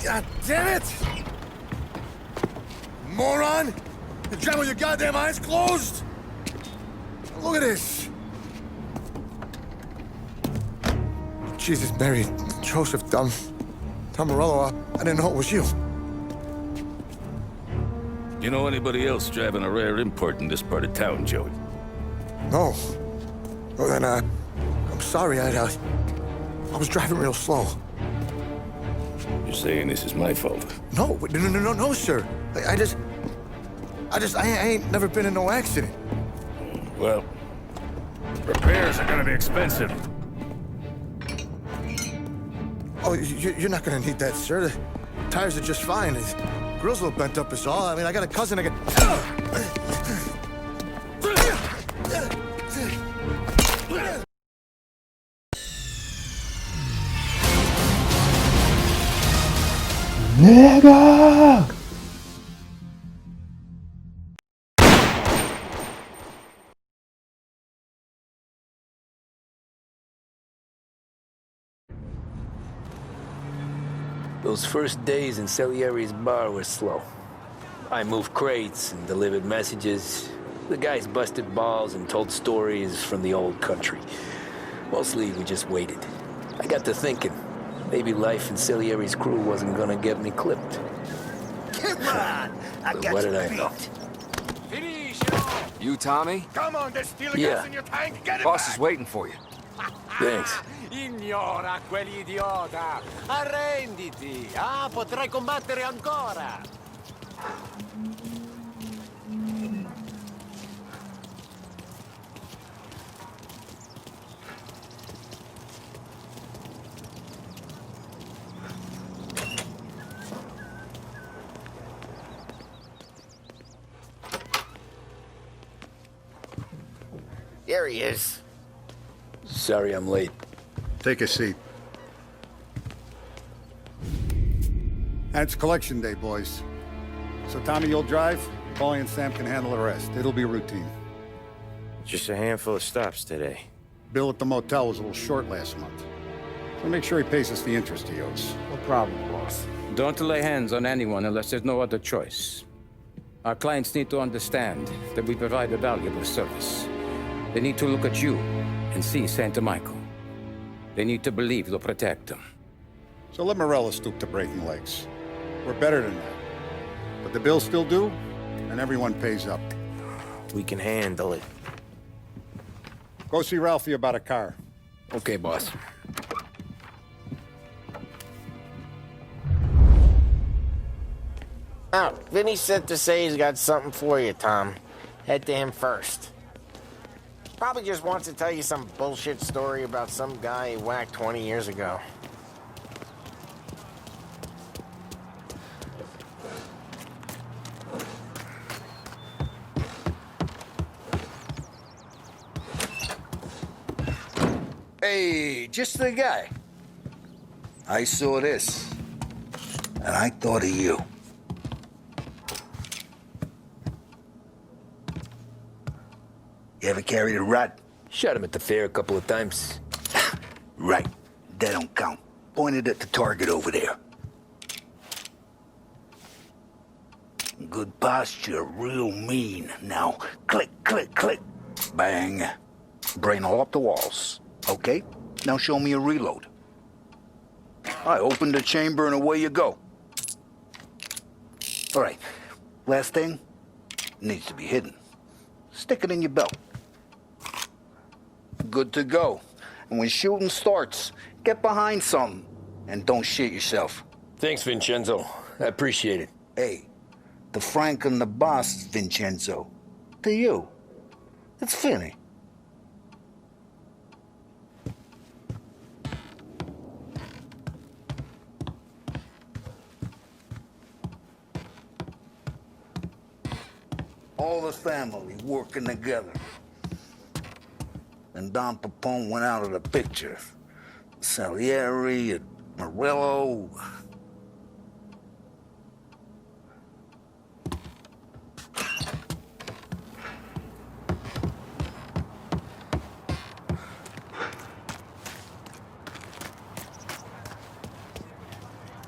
God damn it! Moron! You're driving with your goddamn eyes closed! Look at this! Jesus, Mary, Joseph, Tom Morello, I didn't know it was you. You know anybody else driving a rare import in this part of town, Joey? No. Well, then, I'm sorry, I was driving real slow. You're saying this is my fault? No, sir. I ain't never been in no accident. Well, repairs are gonna be expensive. Oh, you're not gonna need that, sir. The tires are just fine. The grill's a little bent up is all. I mean, I got a cousin I can... Nigga! Those first days in Salieri's bar were slow. I moved crates and delivered messages. The guys busted balls and told stories from the old country. Mostly, we just waited. I got to thinking, maybe life in Salieri's crew wasn't gonna get me clipped. Come on! I got what you did I beat. know? Finish! You, Tommy? Come on, there's still a Yeah. gas in your tank. Get it Boss back. is waiting for you. Thanks. Ignora quell'idiota! Arrenditi! Ah, potrai combattere ancora! There he is. Sorry I'm late. Take a seat. And it's collection day, boys. So Tommy, you'll drive. Paulie and Sam can handle the rest. It'll be routine. Just a handful of stops today. Bill at the motel was a little short last month. So make sure he pays us the interest he owes. No problem, boss. Don't lay hands on anyone unless there's no other choice. Our clients need to understand that we provide a valuable service. They need to look at you and see Santa Michael. They need to believe you'll protect them. So let Morella stoop to breaking legs. We're better than that. But the bill's still due, and everyone pays up. We can handle it. Go see Ralphie about a car. Okay, boss. Oh, Vinny said to say he's got something for you, Tom. Head to him first. Probably just wants to tell you some bullshit story about some guy he whacked 20 years ago. Hey, just the guy. I saw this, and I thought of you. You ever carried a rat? Shot him at the fair a couple of times. Right. That don't count. Pointed at the target over there. Good posture, real mean. Now, click, click, click. Bang. Brain all up the walls. Okay? Now show me a reload. I opened the chamber and away you go. All right. Last thing. Needs to be hidden. Stick it in your belt. Good to go. And when shooting starts, get behind something. And don't shit yourself. Thanks, Vincenzo. I appreciate it. Hey, the Frank and the boss, Vincenzo. To you. It's Finny. All the family working together. And Don Papone went out of the picture. Salieri and Morello.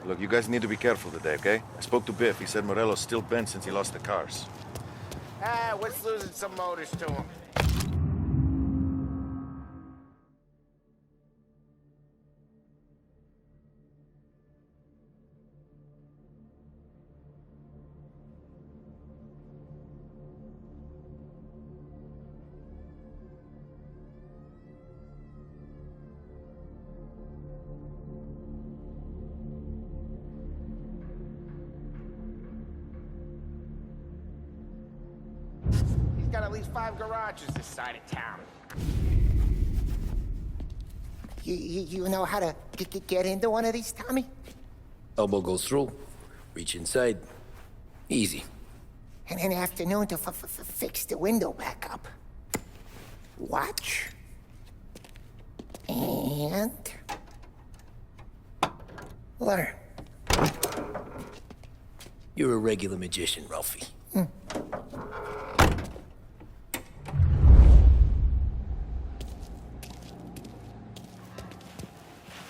Look, you guys need to be careful today, okay? I spoke to Biff. He said Morello's still bent since he lost the cars. What's losing some motors to him? Got at least 5 garages this side of town. You know how to get into one of these, Tommy? Elbow goes through, reach inside. Easy. And an afternoon to fix the window back up. Watch. And... learn. You're a regular magician, Ralphie.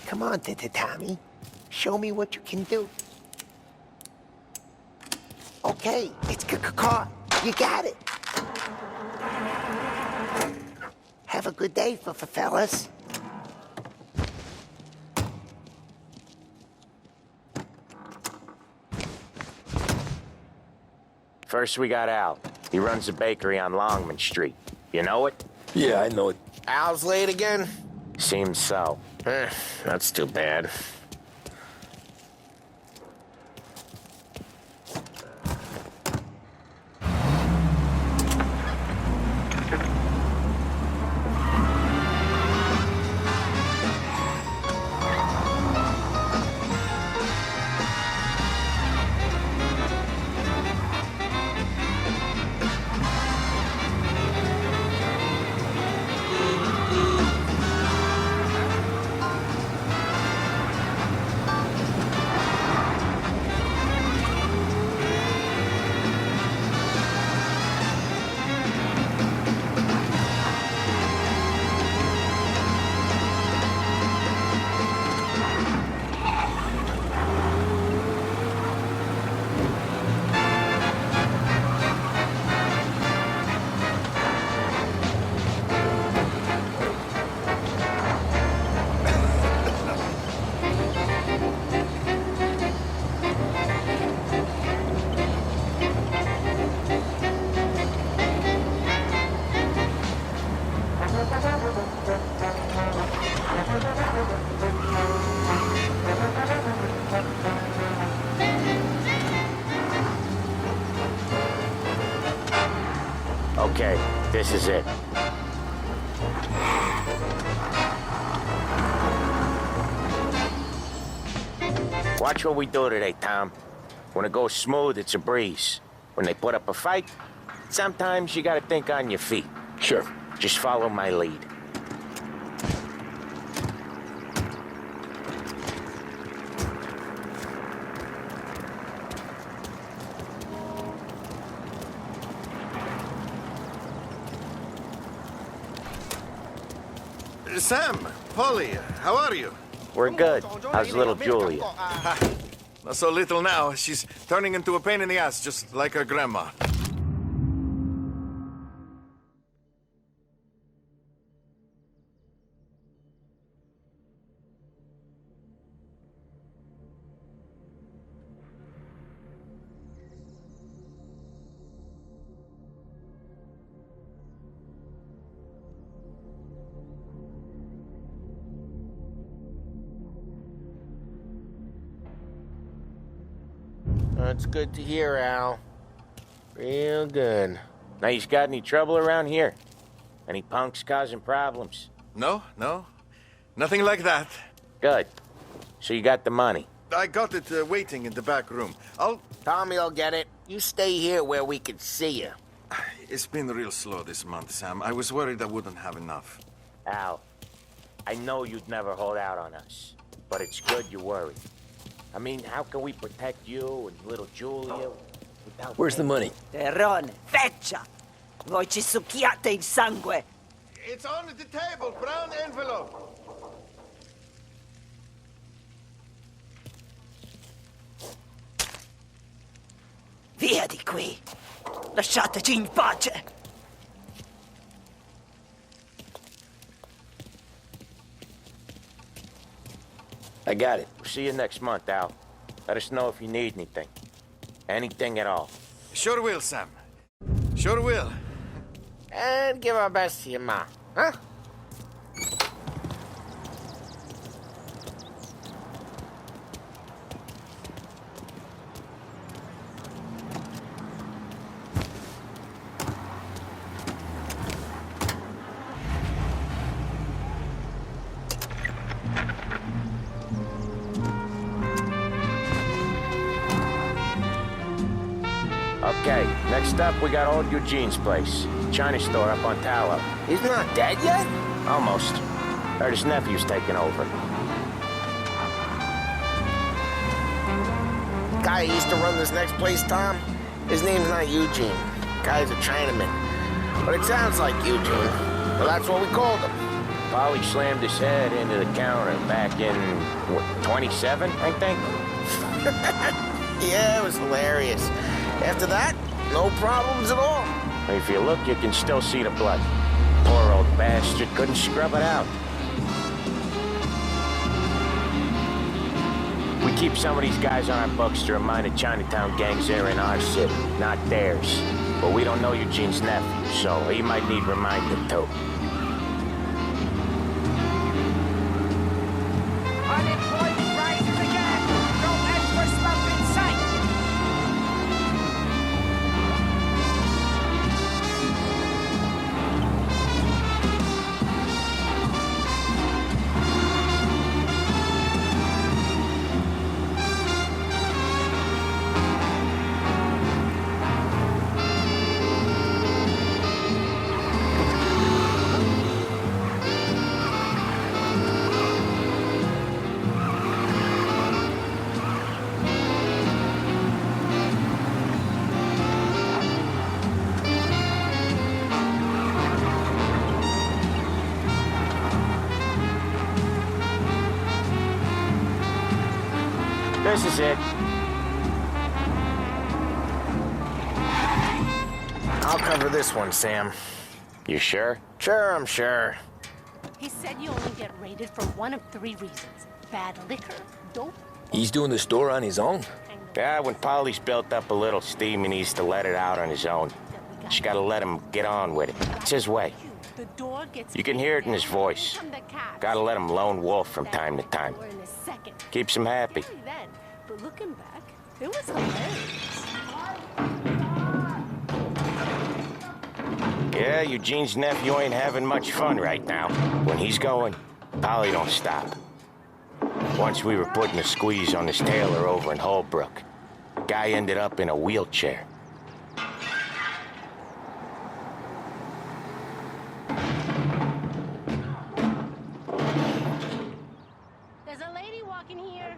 Come on, Tommy. Show me what you can do. Okay, it's caught. You got it. Have a good day, fellas. First, we got Al. He runs a bakery on Longman Street. You know it? Yeah, I know it. Al's late again? Seems so. That's too bad. Okay, this is it. Watch what we do today, Tom. When it goes smooth, it's a breeze. When they put up a fight, sometimes you gotta think on your feet. Sure. Just follow my lead. Sam, Polly, how are you? We're good. How's little Julia? Not so little now. She's turning into a pain in the ass, just like her grandma. That's good to hear, Al. Real good. Now, you got any trouble around here? Any punks causing problems? No. Nothing like that. Good. So you got the money? I got it waiting in the back room. Tommy'll get it. You stay here where we can see you. It's been real slow this month, Sam. I was worried I wouldn't have enough. Al, I know you'd never hold out on us, but it's good you're worried. I mean, how can we protect you and little Julia without... Where's the money? Terrone, feccia! Voi ci succhiate il sangue! It's on the table, brown envelope. di qui. Lasciateci in pace. I got it. See you next month, Al. Let us know if you need anything. Anything at all. Sure will, Sam. Sure will. And give our best to your ma, huh? Okay, next up we got old Eugene's place. China store up on Tallow. He's not dead yet? Almost. Heard his nephew's taking over. Guy who used to run this next place, Tom, his name's not Eugene. Guy's a Chinaman. But it sounds like Eugene. Well, that's what we called him. Polly slammed his head into the counter back in, what, 27, I think? Yeah, it was hilarious. After that, no problems at all. If you look, you can still see the blood. Poor old bastard couldn't scrub it out. We keep some of these guys on our books to remind the Chinatown gangs they're in our city, not theirs. But we don't know Eugene's nephew, so he might need reminding too. Unemployment rises again. No extra stuff in sight. This is it. I'll cover this one, Sam. You sure? Sure, I'm sure. He said you only get raided for one of 3 reasons. Bad liquor, dope. He's doing the store on his own? Yeah, when Polly's built up a little steam, he needs to let it out on his own. Just gotta let him get on with it. It's his way. You can hear it in his voice. Gotta let him lone wolf from time to time. Keeps him happy. But looking back, it was hilarious. Yeah, Eugene's nephew ain't having much fun right now. When he's going, Polly don't stop. Once we were putting a squeeze on this tailor over in Holbrook. Guy ended up in a wheelchair. There's a lady walking here.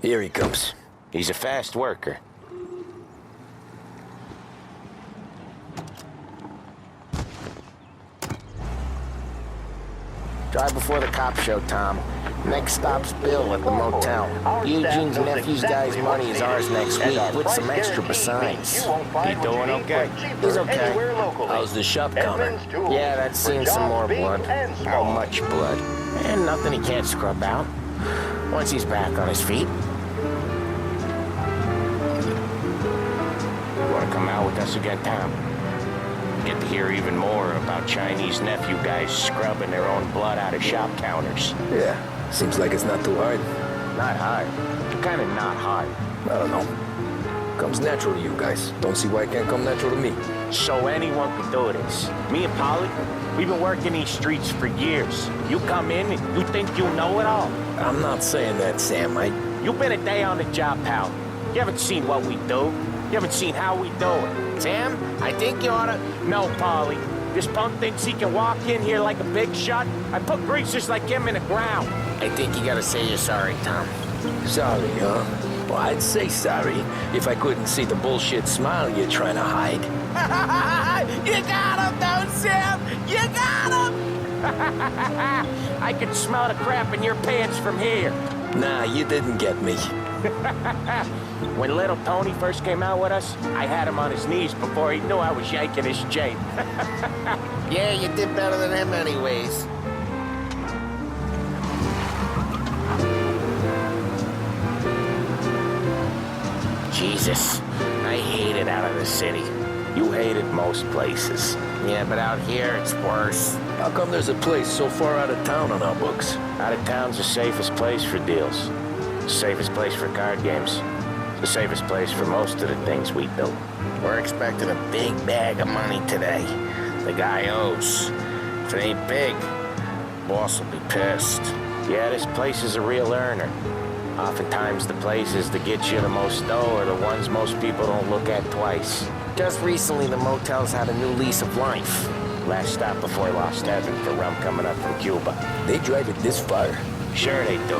Here he comes. He's a fast worker. Drive before the cops show, Tom. Next stop's Bill at the motel. Eugene's nephew's guy's money is ours next week, with some extra besides. He doing okay? He's okay. How's the shop counter? Yeah, that's seen some more blood. How much blood? And nothing he can't scrub out. Once he's back on his feet. You wanna come out with us again, Tom? Get to hear even more about Chinese nephew guys scrubbing their own blood out of shop counters. Yeah, seems like it's not too hard. Not hard. Kinda not hard. I don't know. Comes natural to you guys. Don't see why it can't come natural to me. So anyone could do this. Me and Polly, we've been working these streets for years. You come in and you think you know it all. I'm not saying that, Sam. You've been a day on the job, pal. You haven't seen what we do. You haven't seen how we do it. Sam, I think you oughta... No, Polly. This punk thinks he can walk in here like a big shot. I put greasers like him in the ground. I think you gotta say you're sorry, Tom. Sorry, huh? Well, I'd say sorry if I couldn't see the bullshit smile you're trying to hide. You got him, though, Sam! You got him! I can smell the crap in your pants from here. Nah, you didn't get me. When little Tony first came out with us, I had him on his knees before he knew I was yanking his chain. Yeah, you did better than him anyways. Jesus, I hate it out of the city. You hate it most places. Yeah, but out here it's worse. How come there's a place so far out of town on our books? Out of town's the safest place for deals. The safest place for card games. The safest place for most of the things we build. We're expecting a big bag of money today. The guy owes. If it ain't big, boss will be pissed. Yeah, this place is a real earner. Oftentimes the places that get you the most dough are the ones most people don't look at twice. Just recently, the motel's had a new lease of life. Last stop before Lost Heaven for rum coming up from Cuba. They drive it this far? Sure they do.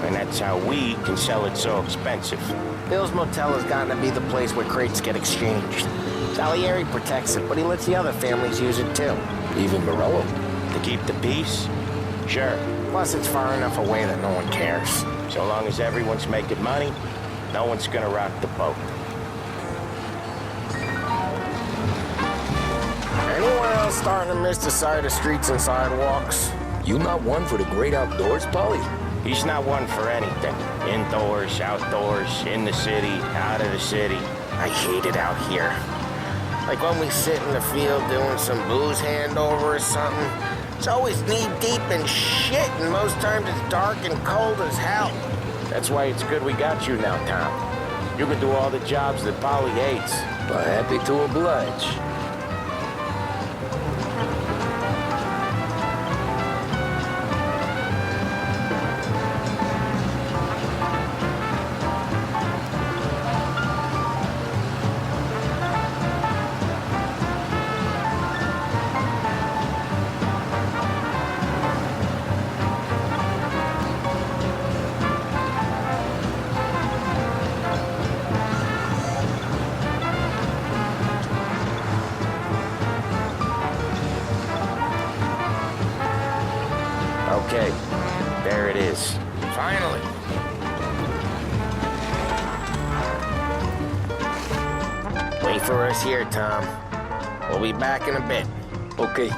And that's how we can sell it so expensive. Bill's Motel has gotten to be the place where crates get exchanged. Salieri protects it, but he lets the other families use it too. Even Morello? To keep the peace? Sure. Plus, it's far enough away that no one cares. So long as everyone's making money, no one's gonna rock the boat. Anyone else starting to miss the sight of streets and sidewalks? You not one for the great outdoors, Polly? He's not one for anything. Indoors, outdoors, in the city, out of the city. I hate it out here. Like when we sit in the field doing some booze handover or something. It's always knee-deep in shit, and most times it's dark and cold as hell. That's why it's good we got you now, Tom. You can do all the jobs that Polly hates. But happy to oblige. Okay, there it is. Finally. Wait for us here, Tom. We'll be back in a bit. Okay.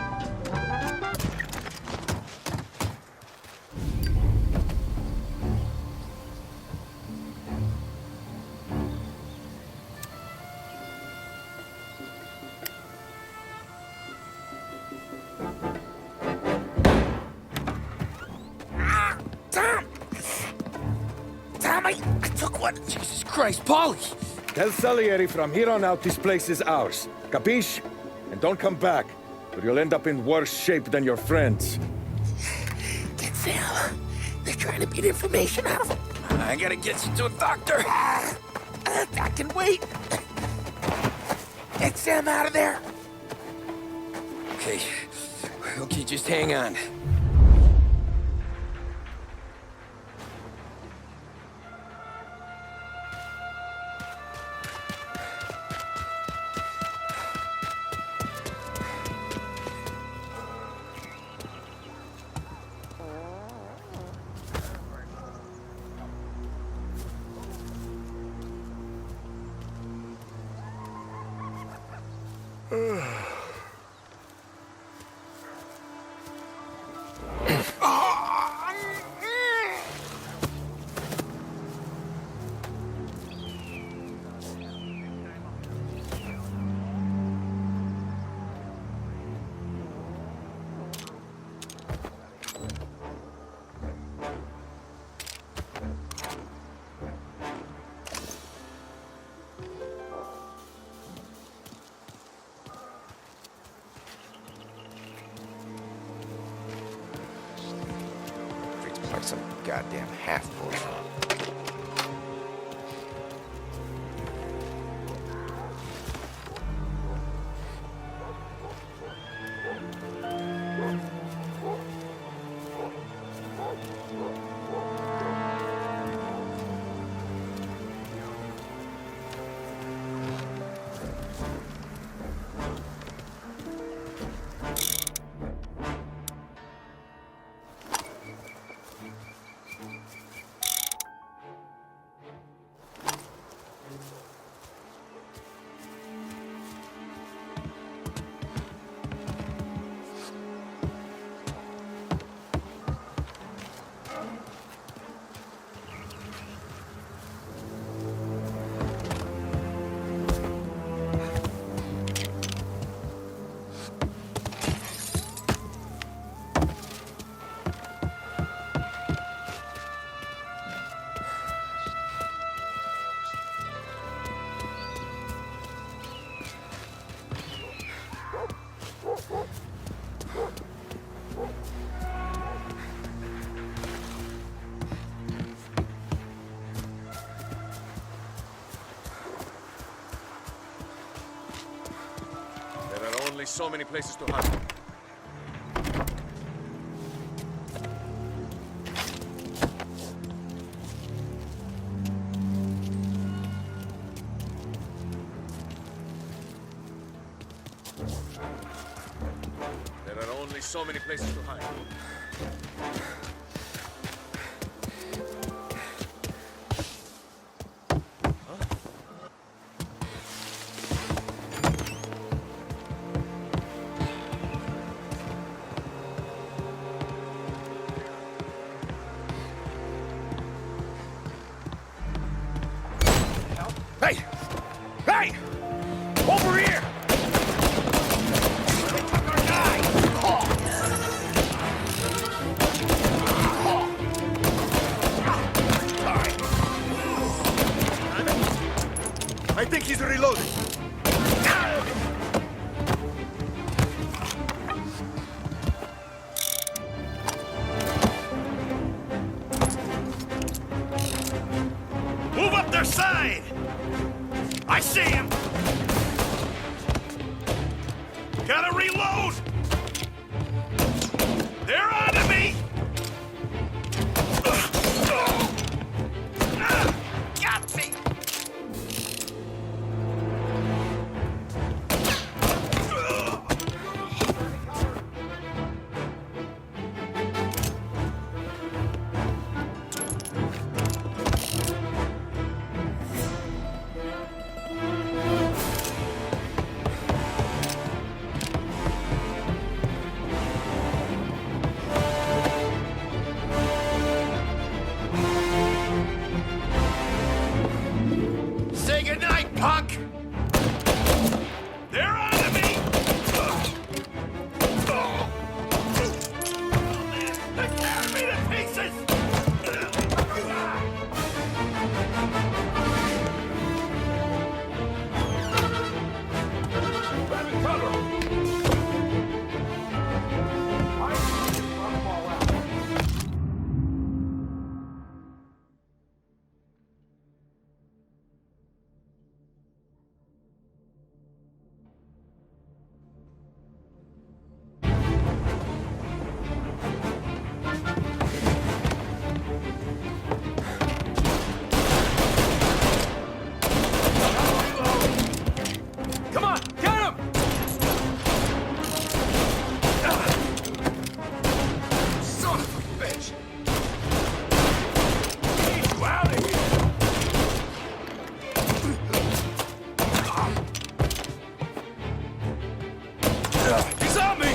I took one. Jesus Christ, Polly! Tell Salieri from here on out this place is ours. Capiche? And don't come back, or you'll end up in worse shape than your friends. Get Sam. They're trying to beat information out of him. I gotta get you to a doctor. I can wait. Get Sam out of there. Okay. Okay, just hang on. Like some goddamn half-bush. only so many places to hide. There are only so many places to hide. Hey! Hey! Over here! I think he's reloading. Move up their side! I see him! Gotta reload! They're onto me! Got me! Say goodnight, punk! They're onto me! Oh, man! They're tearing me to pieces! Grab cover! Come on, get him! Son of a bitch! Get you out of here! He's on me!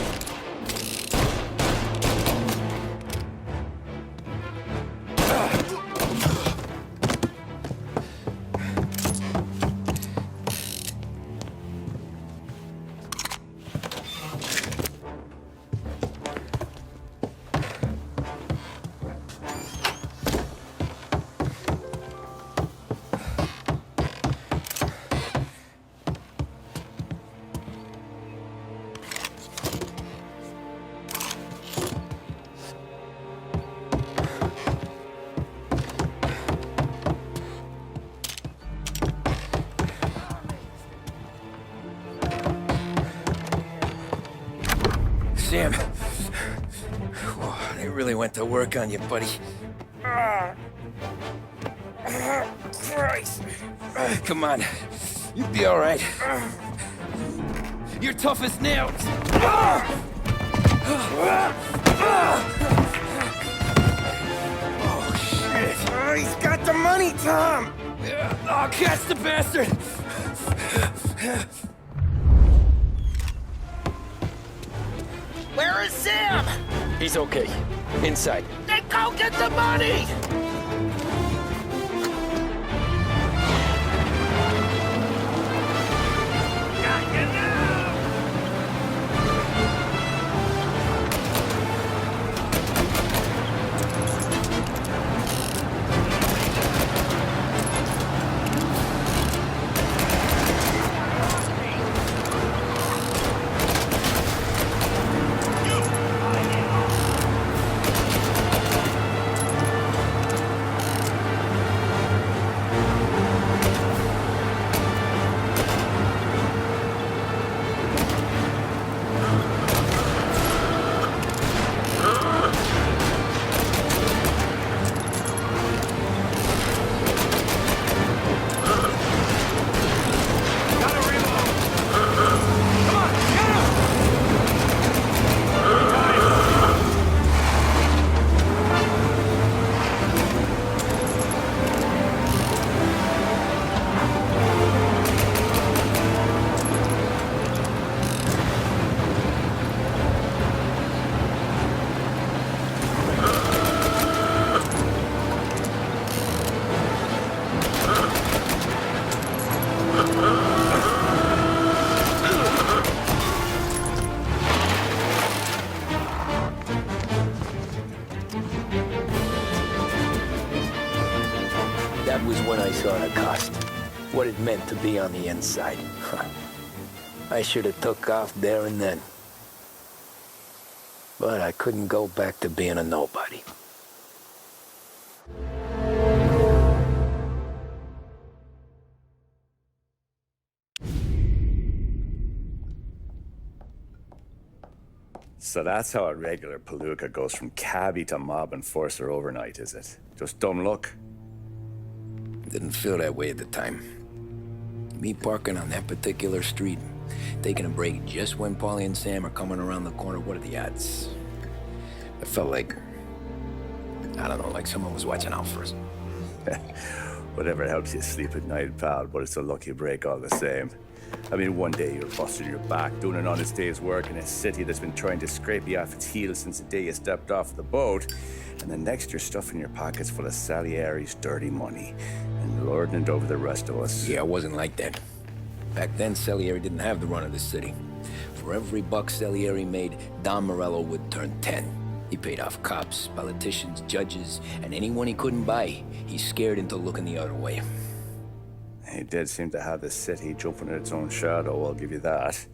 Sam. Whoa, they really went to work on you, buddy. Christ. Come on. You'll be all right. You're tough as nails. Oh, shit. Oh, he's got the money, Tom! Oh, catch the bastard! Where is Sam? He's okay. Inside. Then go get the money! Got you now! That was when I saw the cost. What it meant to be on the inside. I should have took off there and then. But I couldn't go back to being a nobody. So that's how a regular palooka goes from cabbie to mob enforcer overnight, is it? Just dumb luck? Didn't feel that way at the time. Me parking on that particular street, taking a break just when Paulie and Sam are coming around the corner, what are the odds? I felt like, I don't know, like someone was watching out for us. Whatever helps you sleep at night, pal, but it's a lucky break all the same. I mean, one day you're busting your back, doing an honest day's work in a city that's been trying to scrape you off its heels since the day you stepped off the boat, and the next you're stuffing your pockets full of Salieri's dirty money and lording it over the rest of us. Yeah, it wasn't like that. Back then, Salieri didn't have the run of the city. For every buck Salieri made, Don Morello would turn 10. He paid off cops, politicians, judges, and anyone he couldn't buy, he scared into looking the other way. He did seem to have the city jumping at its own shadow, I'll give you that.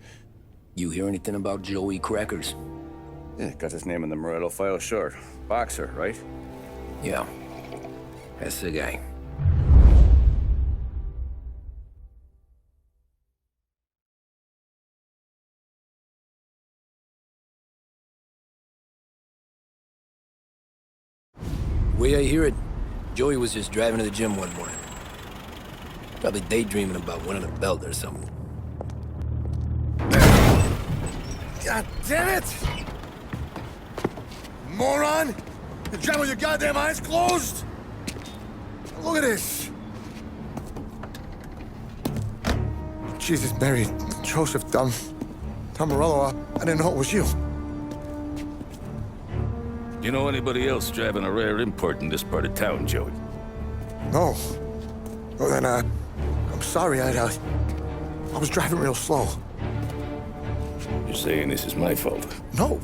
You hear anything about Joey Crackers? Yeah, got his name in the Morello file, sure. Boxer, right? Yeah, that's the guy. The way I hear it, Joey was just driving to the gym one morning. Probably daydreaming about winning a belt or something. God damn it! Moron! You drive with your goddamn eyes closed? Look at this! Jesus, Mary, Joseph, Tom Morello, I didn't know it was you. You know anybody else driving a rare import in this part of town, Joey? No. Well, then, I'm sorry, I was driving real slow. You're saying this is my fault? No,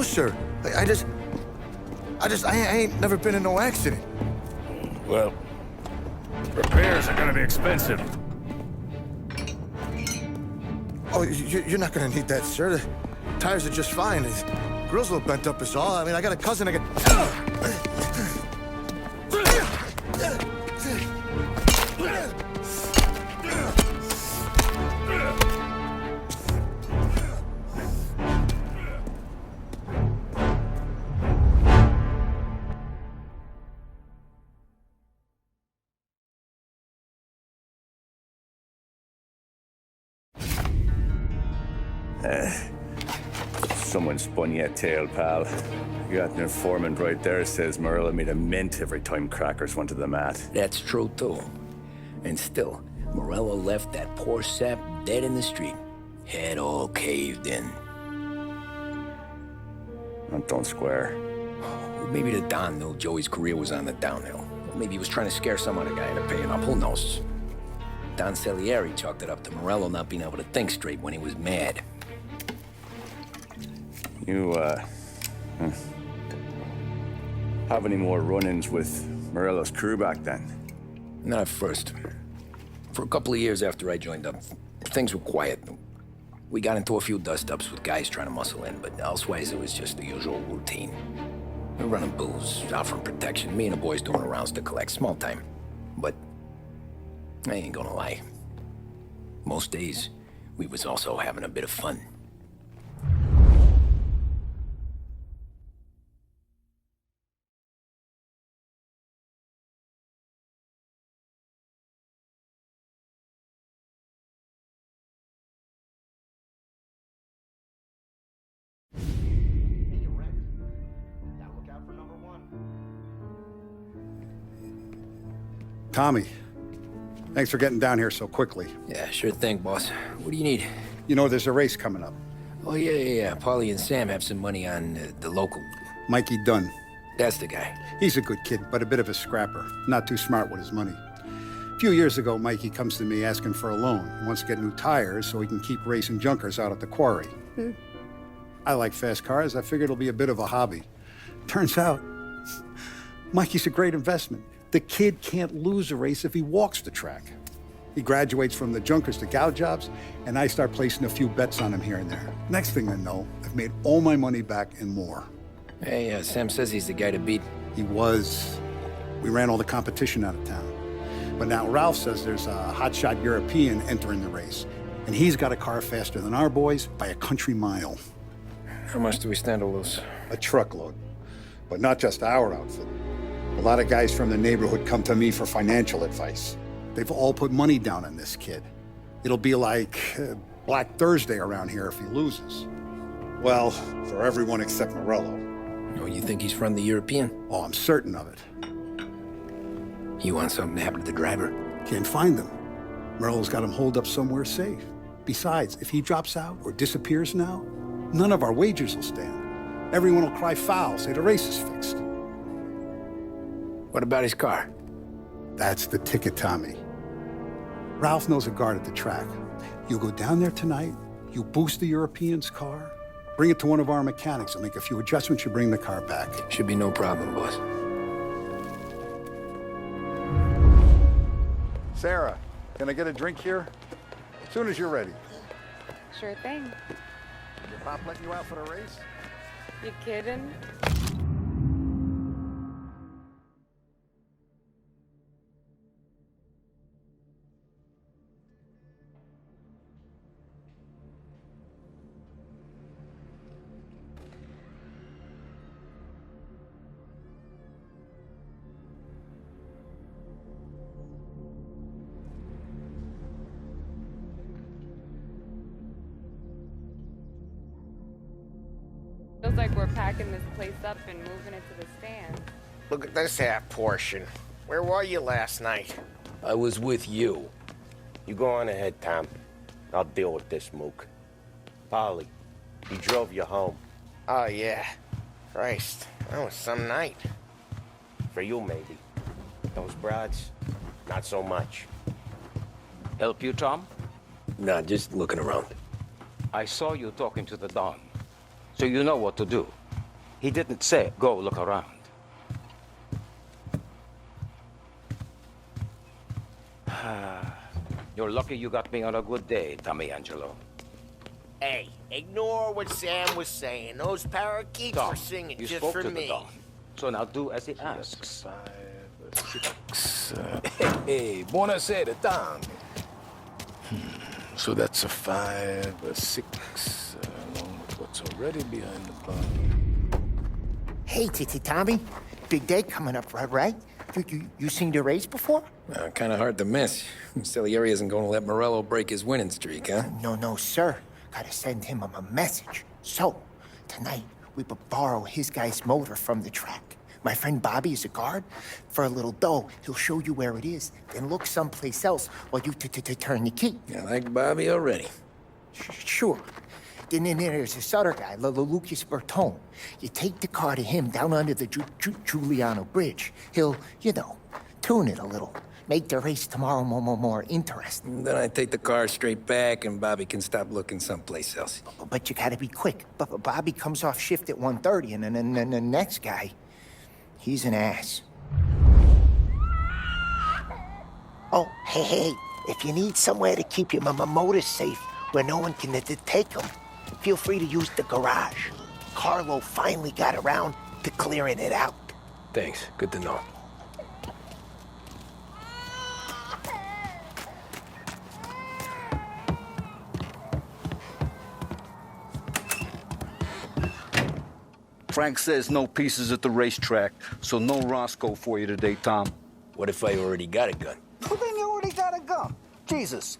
sir. I ain't never been in no accident. Well, repairs are gonna be expensive. Oh, you're not gonna need that, sir. The tires are just fine. The grill's a little bent up is all. I mean, I got a cousin I Someone spun you a tale, pal. You got an informant right there says Morello made a mint every time Crackers went to the mat. That's true, too. And still, Morello left that poor sap dead in the street. Head all caved in. Don't square. Maybe the Don knew Joey's career was on the downhill. Maybe he was trying to scare some other guy into paying up. Who knows? Don Salieri chalked it up to Morello not being able to think straight when he was mad. You, have any more run-ins with Morello's crew back then? Not at first. For a couple of years after I joined up, things were quiet. We got into a few dust-ups with guys trying to muscle in, but elsewise it was just the usual routine. We're running booze, offering protection, me and the boys doing the rounds to collect, small time. But I ain't gonna lie. Most days, we was also having a bit of fun. Tommy, thanks for getting down here so quickly. Yeah, sure thing, boss. What do you need? You know, there's a race coming up. Oh, yeah. Paulie and Sam have some money on the local. Mikey Dunn. That's the guy. He's a good kid, but a bit of a scrapper. Not too smart with his money. A few years ago, Mikey comes to me asking for a loan. He wants to get new tires so he can keep racing junkers out at the quarry. I like fast cars. I figured it'll be a bit of a hobby. Turns out, Mikey's a great investment. The kid can't lose a race if he walks the track. He graduates from the junkers to gal jobs, and I start placing a few bets on him here and there. Next thing I know, I've made all my money back and more. Hey, Sam says he's the guy to beat. He was. We ran all the competition out of town. But now Ralph says there's a hotshot European entering the race, and he's got a car faster than our boys by a country mile. How much do we stand to lose? A truckload. But not just our outfit. A lot of guys from the neighborhood come to me for financial advice. They've all put money down on this kid. It'll be like Black Thursday around here if he loses. Well, for everyone except Morello. Oh, you think he's from the European? Oh, I'm certain of it. You want something to happen to the driver? Can't find him. Morello's got him holed up somewhere safe. Besides, if he drops out or disappears now, none of our wagers will stand. Everyone will cry foul, say the race is fixed. What about his car? That's the ticket, Tommy. Ralph knows a guard at the track. You go down there tonight, you boost the European's car, bring it to one of our mechanics, and make a few adjustments, you bring the car back. Should be no problem, boss. Sarah, can I get a drink here? As soon as you're ready. Sure thing. Your pop letting you out for the race? You kidding? Feels like we're packing this place up and moving it to the stand. Look at this half portion. Where were you last night? I was with you. You go on ahead, Tom. I'll deal with this mook. Polly, he drove you home. Oh, yeah. Christ, that was some night. For you, maybe. Those broads, not so much. Help you, Tom? Nah, just looking around. I saw you talking to the Don, so you know what to do. He didn't say, go look around. You're lucky you got me on a good day, Tommy Angelo. Hey, ignore what Sam was saying. Those parakeets Don, were singing you just spoke for to me. the Don, so now do as he asks. Hey, buonasera, Tom. So that's a 5, a 6, along with what's already behind the body. Hey, Tommy. Big day coming up, right? You seen the race before? Kind of hard to miss. Salieri isn't going to let Morello break his winning streak, huh? No, sir. Gotta send him a message. So, tonight, we borrow his guy's motor from the track. My friend Bobby is a guard. For a little dough, he'll show you where it is, then look someplace else while you turn the key. I like Bobby already. Sure. Then there's this other guy, Lucas Bertone. You take the car to him down under the Giuliano Bridge. He'll, tune it a little. Make the race tomorrow more interesting. Then I take the car straight back and Bobby can stop looking someplace else. But you gotta be quick. Bobby comes off shift at 1:30, and then the next guy, he's an ass. Oh, hey, if you need somewhere to keep your motor safe where no one can take them, feel free to use the garage. Carlo finally got around to clearing it out. Thanks. Good to know. Frank says no pieces at the racetrack, so no Roscoe for you today, Tom. What if I already got a gun? Well, then you already got a gun. Jesus.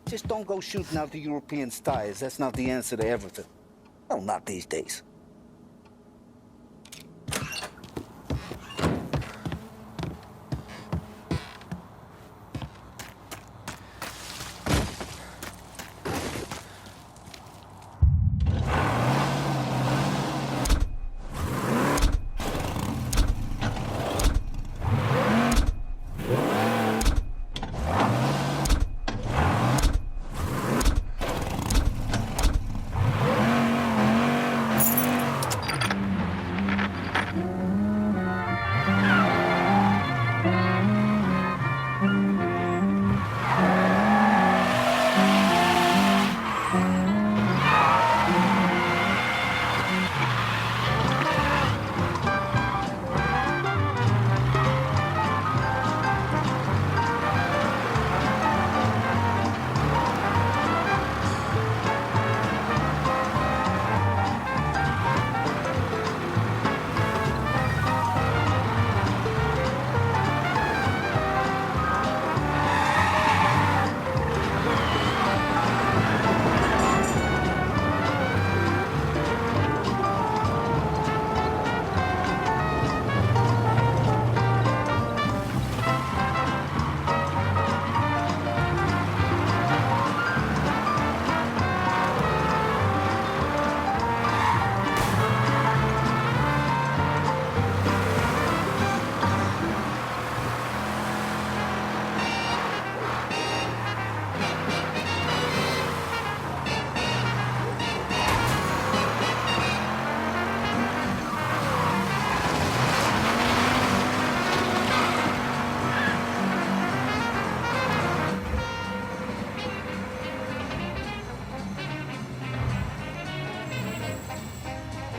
Just don't go shooting out the Europeans' tires. That's not the answer to everything. Well, not these days.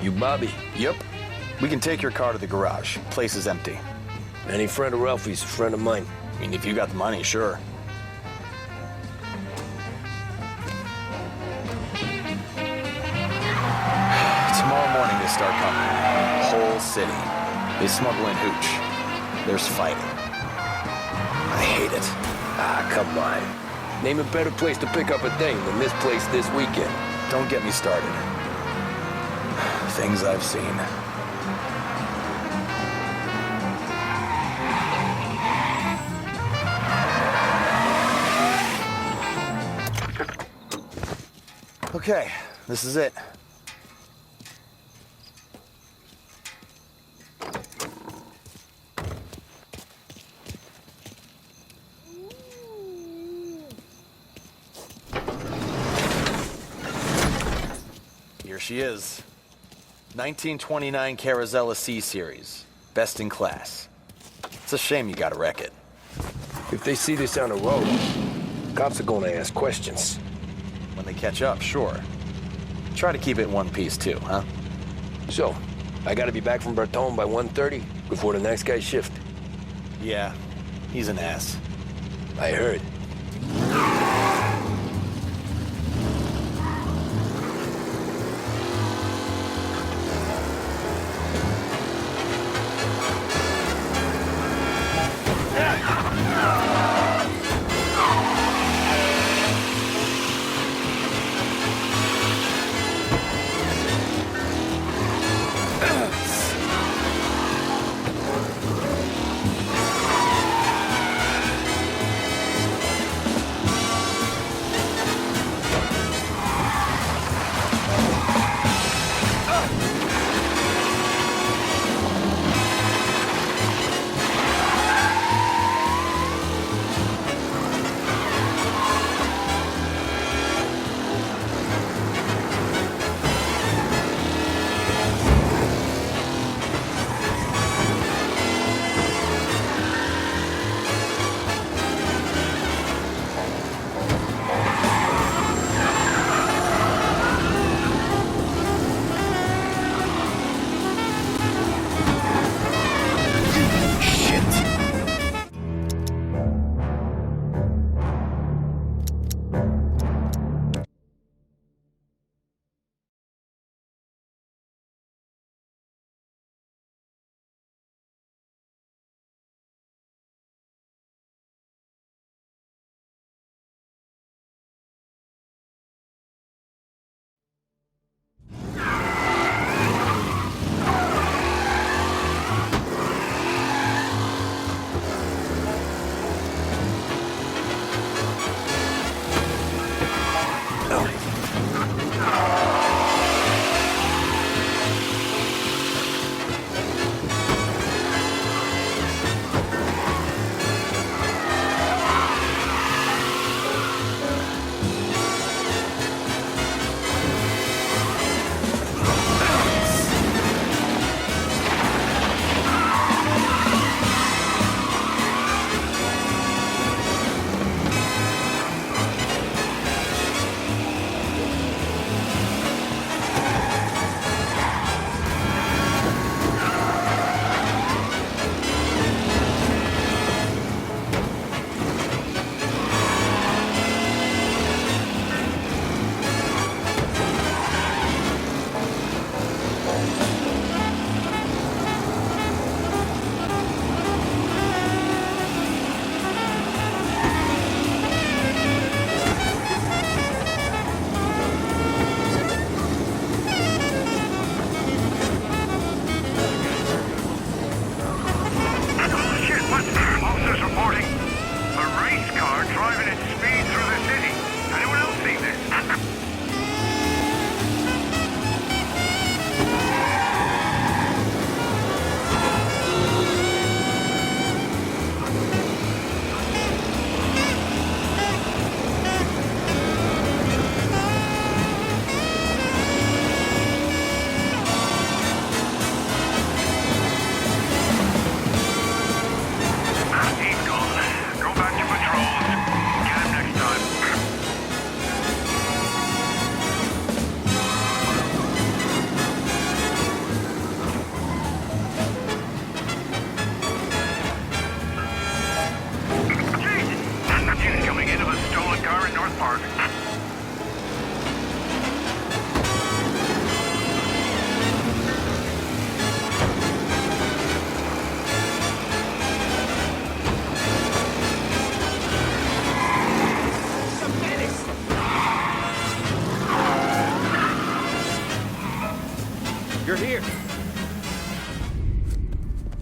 You Bobby? Yep. We can take your car to the garage. Place is empty. Any friend of Ralphie's, a friend of mine. I mean, if you got the money, sure. Tomorrow morning they start coming. Whole city. They smuggle in hooch. There's fighting. I hate it. Ah, come on. Name a better place to pick up a dame than this place this weekend. Don't get me started. Things I've seen. Okay, this is it. Here she is. 1929 Carazella C-Series. Best in class. It's a shame you gotta wreck it. If they see this on the road, cops are gonna ask questions. When they catch up, sure. Try to keep it in one piece too, huh? So, I gotta be back from Bertone by 1:30 before the next guy's shift. Yeah, he's an ass. I heard.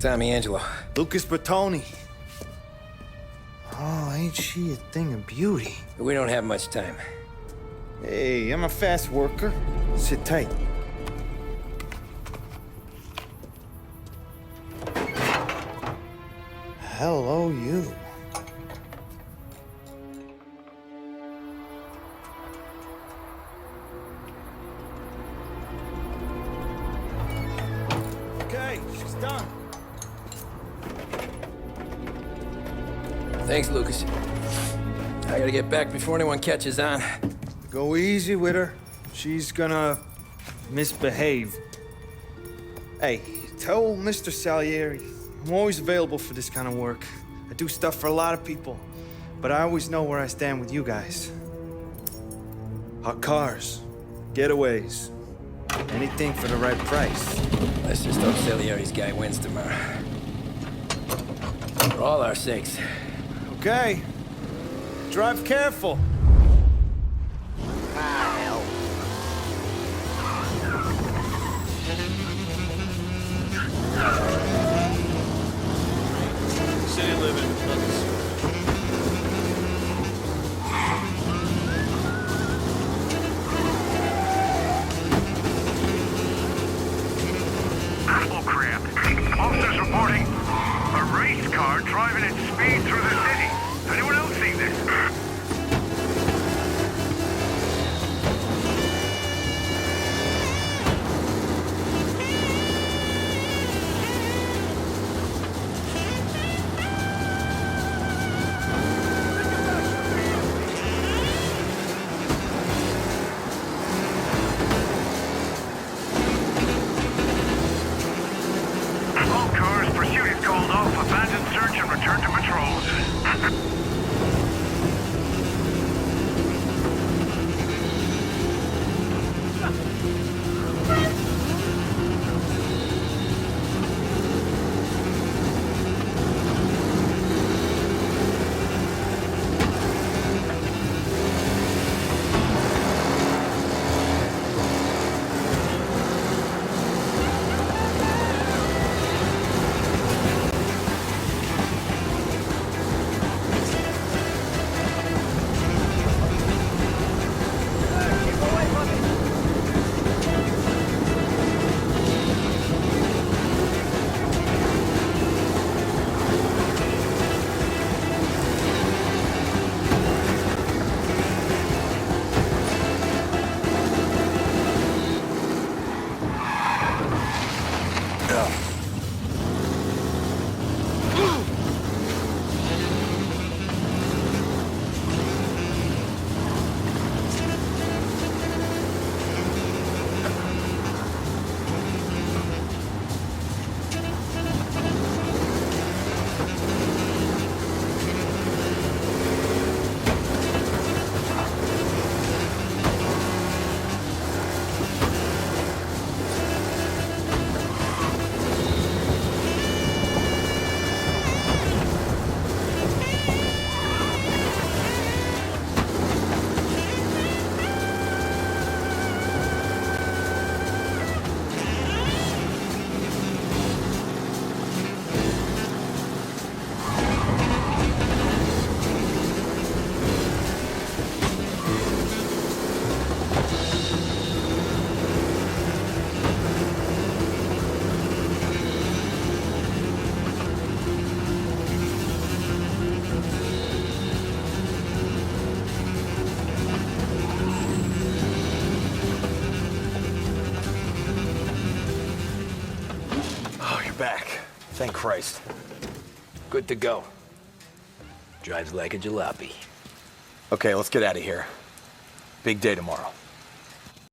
Tommy Angelo. Lucas Bertoni. Oh, ain't she a thing of beauty? We don't have much time. Hey, I'm a fast worker. Sit tight. Hello, you. Okay, she's done. Thanks, Lucas. I gotta get back before anyone catches on. Go easy with her. She's gonna misbehave. Hey, tell Mr. Salieri I'm always available for this kind of work. I do stuff for a lot of people, but I always know where I stand with you guys. Hot cars, getaways, anything for the right price. Let's just hope Salieri's guy wins tomorrow. For all our sakes. Okay. Drive careful. City living. Oh, crap. Officers reporting a race car driving at speed through the city. Anyone else see this? All cars, pursuit is called off. Abandon search and return to patrols. Back. Thank Christ. Good to go. Drives like a jalopy. Okay, let's get out of here. Big day tomorrow.